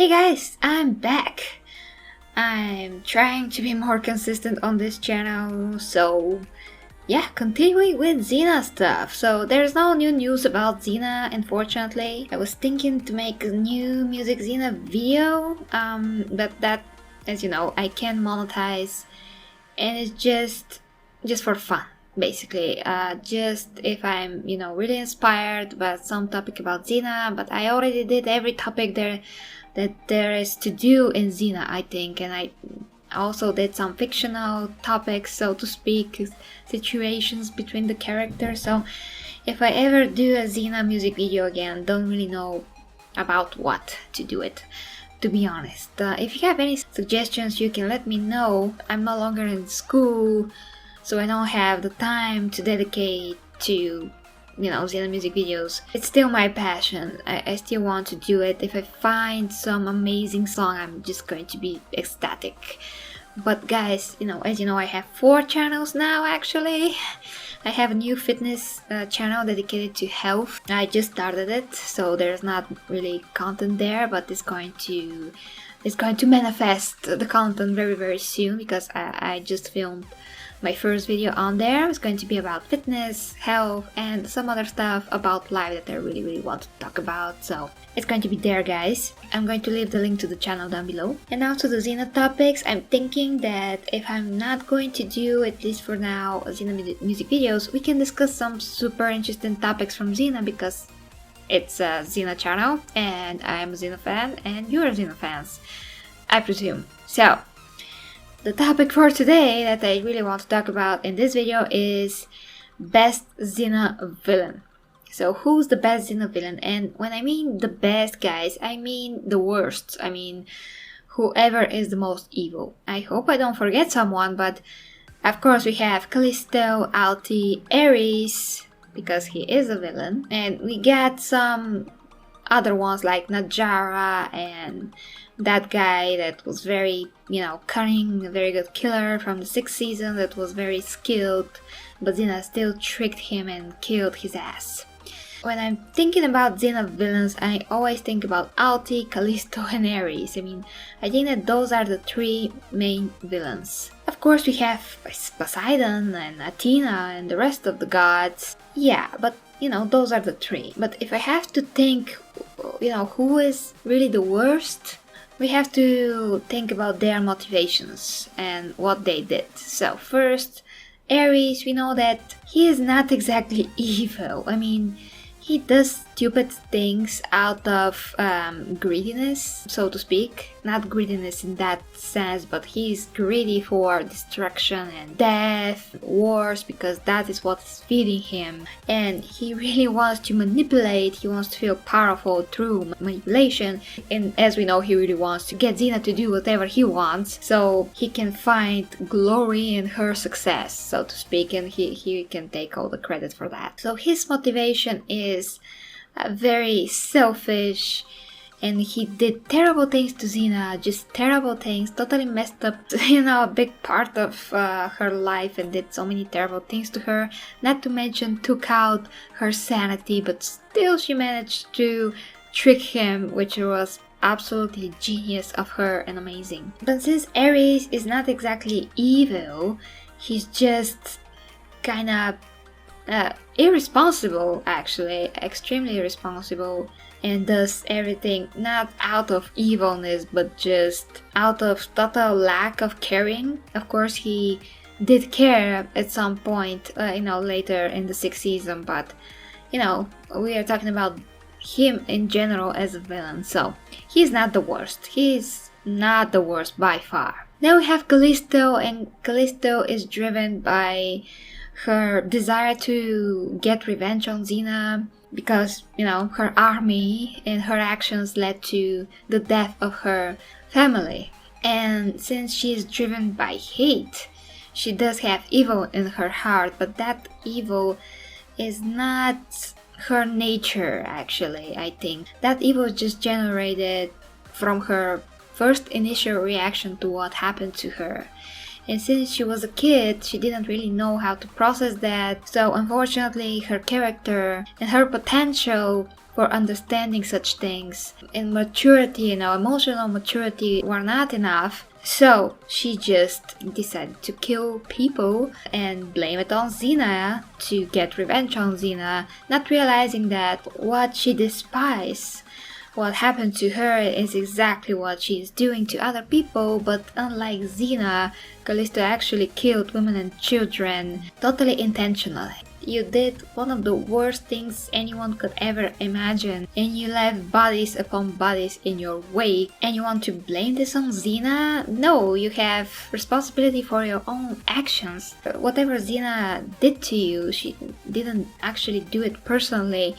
Hey guys, I'm back. I'm trying to be more consistent on this channel, so yeah, continuing with Xena stuff. So there's no new news about Xena, unfortunately. I was thinking to make a new Music Xena video, but that, as you know, I can't monetize, and it's just for fun. Basically, just if I'm, really inspired by some topic about Xena, but I already did every topic that there is to do in Xena, I think, and I also did some fictional topics, so to speak, situations between the characters. So if I ever do a Xena music video again, don't really know about what to do it, to be honest. If you have any suggestions, you can let me know. I'm no longer in school, so I don't have the time to dedicate to Xena music videos. It's still my passion. I still want to do it. If I find some amazing song, I'm just going to be ecstatic. But guys, as you know, I have 4 channels now actually. I have a new fitness channel dedicated to health. I just started it, so there's not really content there, but it's going to manifest the content very, very soon, because I just filmed my first video on there. It's going to be about fitness, health, and some other stuff about life that I really, really want to talk about. So it's going to be there, guys. I'm going to leave the link to the channel down below. And now to the Xena topics. I'm thinking that if I'm not going to do, at least for now, Xena music videos, we can discuss some super interesting topics from Xena, because it's a Xena channel and I'm a Xena fan and you're Xena fans, I presume. So the topic for today that I really want to talk about in this video is best Xena villain. So who's the best Xena villain? And when I mean the best, guys, I mean the worst. I mean whoever is the most evil. I hope I don't forget someone, but of course we have Callisto, Alti, Ares, because he is a villain. And we got some other ones like Najara and that guy that was very, cunning, a very good killer from the 6th season that was very skilled, but Xena still tricked him and killed his ass. When I'm thinking about Xena villains, I always think about Alti, Callisto, and Ares. I think that those are the 3 main villains. Of course, we have Poseidon and Athena and the rest of the gods. Yeah, but those are the 3. But if I have to think, who is really the worst, we have to think about their motivations and what they did. So first, Ares, we know that he is not exactly evil. He does stupid things out of greediness, so to speak. Not greediness in that sense, but he's greedy for destruction and death, wars, because that is what's feeding him. And he really wants to manipulate, he wants to feel powerful through manipulation. And as we know, he really wants to get Xena to do whatever he wants, so he can find glory in her success, so to speak, and he can take all the credit for that. So his motivation is very selfish, and he did terrible things to Xena, just terrible things, totally messed up, a big part of her life, and did so many terrible things to her, not to mention took out her sanity, but still she managed to trick him, which was absolutely genius of her and amazing. But since Ares is not exactly evil, he's just kind of irresponsible, actually, extremely irresponsible, and does everything not out of evilness, but just out of total lack of caring. Of course, he did care at some point, later in the 6th season, but we are talking about him in general as a villain, so he's not the worst. He's not the worst by far. Then we have Callisto, and Callisto is driven by her desire to get revenge on Xena, because, her army and her actions led to the death of her family. And since she is driven by hate, she does have evil in her heart, but that evil is not her nature, actually, I think. That evil is just generated from her first initial reaction to what happened to her. And since she was a kid, she didn't really know how to process that. So unfortunately, her character and her potential for understanding such things and maturity, emotional maturity were not enough. So she just decided to kill people and blame it on Xena to get revenge on Xena, not realizing that what she despised, what happened to her, is exactly what she's doing to other people. But unlike Xena, Callisto actually killed women and children totally intentionally. You did one of the worst things anyone could ever imagine, and you left bodies upon bodies in your wake, and you want to blame this on Xena? No, you have responsibility for your own actions. Whatever Xena did to you, she didn't actually do it personally.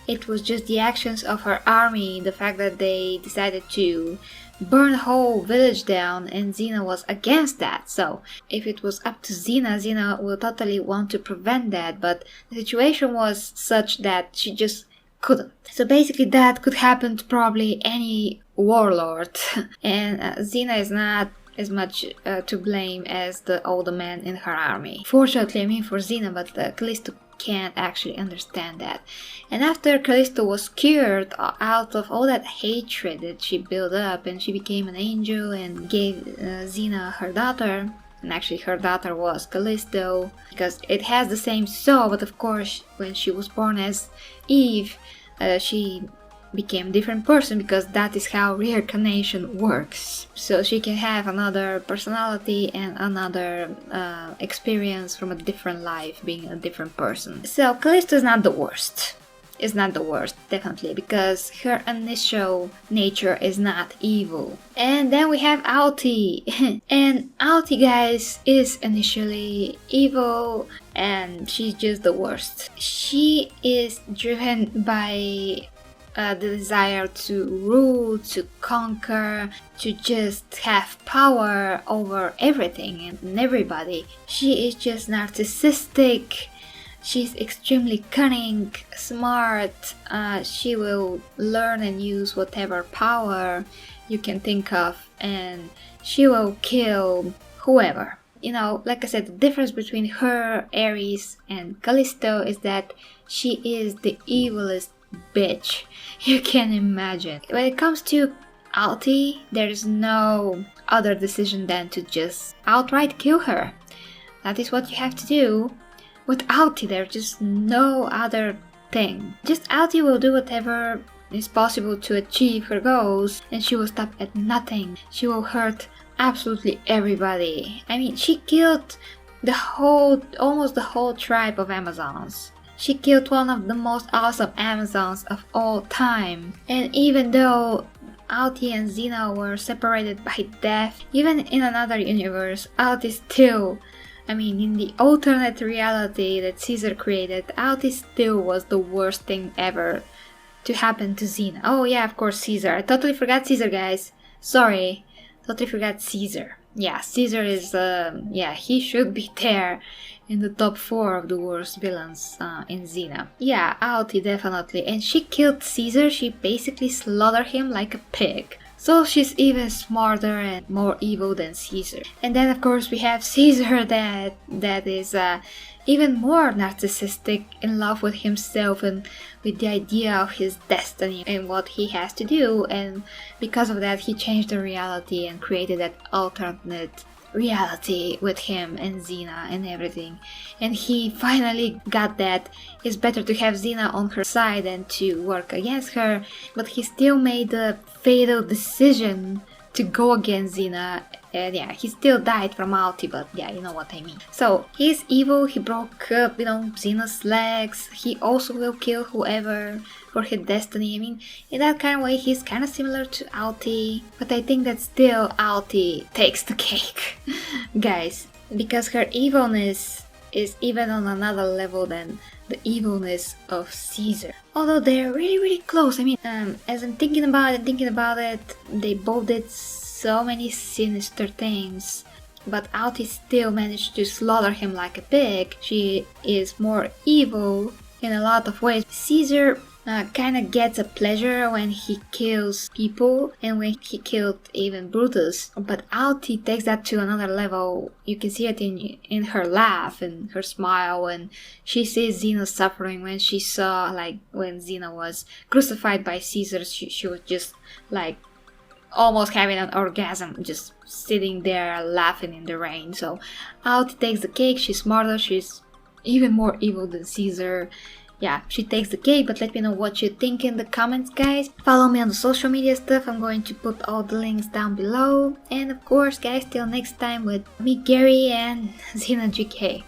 It was just the actions of her army, the fact that they decided to burn the whole village down, and Xena was against that. So if it was up to Xena would totally want to prevent that, but the situation was such that she just couldn't. So basically that could happen to probably any warlord, and Xena is not as much to blame as the older man in her army. Fortunately, for Xena, but Callisto can't actually understand that. And after Callisto was cured out of all that hatred that she built up, and she became an angel and gave Xena her daughter, and actually her daughter was Callisto, because it has the same soul, but of course when she was born as Eve, she became a different person, because that is how reincarnation works. So she can have another personality and another experience from a different life, being a different person. So Callisto is not the worst. Is not the worst, definitely, because her initial nature is not evil. And then we have Alti. And Alti, guys, is initially evil, and she's just the worst. She is driven by the desire to rule, to conquer, to just have power over everything and everybody. She is just narcissistic. She's extremely cunning, smart. She will learn and use whatever power you can think of, and she will kill whoever. Like I said, the difference between her, Ares, and Callisto is that she is the evilest bitch you can imagine. When it comes to Alti, there's no other decision than to just outright kill her. That is what you have to do. With Alti, there's just no other thing. Just Alti will do whatever is possible to achieve her goals, and she will stop at nothing. She will hurt absolutely everybody. She killed almost the whole tribe of Amazons. She killed one of the most awesome Amazons of all time. And even though Alti and Xena were separated by death, even in another universe, Alti still, in the alternate reality that Caesar created, Alti still was the worst thing ever to happen to Xena. Oh yeah, of course, Caesar. I totally forgot Caesar, guys. Sorry. Totally forgot Caesar. Yeah, Caesar is, he should be there in the top 4 of the worst villains in Xena. Yeah, Alti, definitely. And she killed Caesar. She basically slaughtered him like a pig. So she's even smarter and more evil than Caesar. And then of course we have Caesar that is even more narcissistic, in love with himself and with the idea of his destiny and what he has to do, and because of that he changed the reality and created that alternate reality with him and Xena and everything. And he finally got that it's better to have Xena on her side than to work against her, but he still made the fatal decision to go against Xena. And yeah, he still died from Alti, but yeah, you know what I mean. So he's evil, he broke up, Xena's legs. He also will kill whoever for his destiny. In that kind of way, he's kind of similar to Alti, but I think that still Alti takes the cake, guys, because her evilness is even on another level than the evilness of Caesar. Although they're really, really close. As I'm thinking about it, they both did so many sinister things, but Alti still managed to slaughter him like a pig. She is more evil in a lot of ways. Caesar kind of gets a pleasure when he kills people and when he killed even Brutus. But Alti takes that to another level. You can see it in her laugh and her smile when she sees Xena suffering. When she saw, like, when Xena was crucified by Caesar, she was just like almost having an orgasm, just sitting there laughing in the rain. So Alti takes the cake. She's smarter, she's even more evil than Caesar. Yeah, she takes the cake, but let me know what you think in the comments, guys. Follow me on the social media stuff. I'm going to put all the links down below. And of course, guys, till next time with me, Gary, and Xena GK.